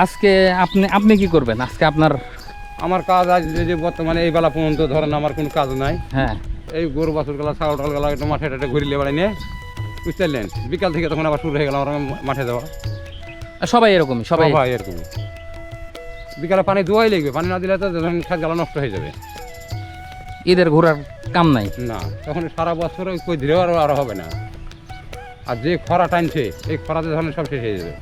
আজকে আপনি কি করবেন আজকে আপনার? আমার কাজ আজ যে বর্তমানে এই বেলা পর্যন্ত ধরেন আমার কোনো কাজ নাই। হ্যাঁ, এই গরু বাছুর গেলা ছাগল টাল গেলা একটু মাঠে টাটে ঘুরিলে বেড়াই নিয়ে বুঝতে পারলেন, বিকাল থেকে তখন আবার শুরু হয়ে গেল আমার মাঠে যাওয়া। সবাই এরকমই, সবাই। সবাই এরকম, বিকালে পানি ধোয়াই লাগবে, পানি না দিলে তো যখন খাদ গেলা নষ্ট হয়ে যাবে। ঈদের ঘোরার কাম নাই না, তখন সারা বছর কই ধীরেও আরও হবে না। আর যে খরা টানছে এই খরাতে ধরেন সব শেষ হয়ে যাবে।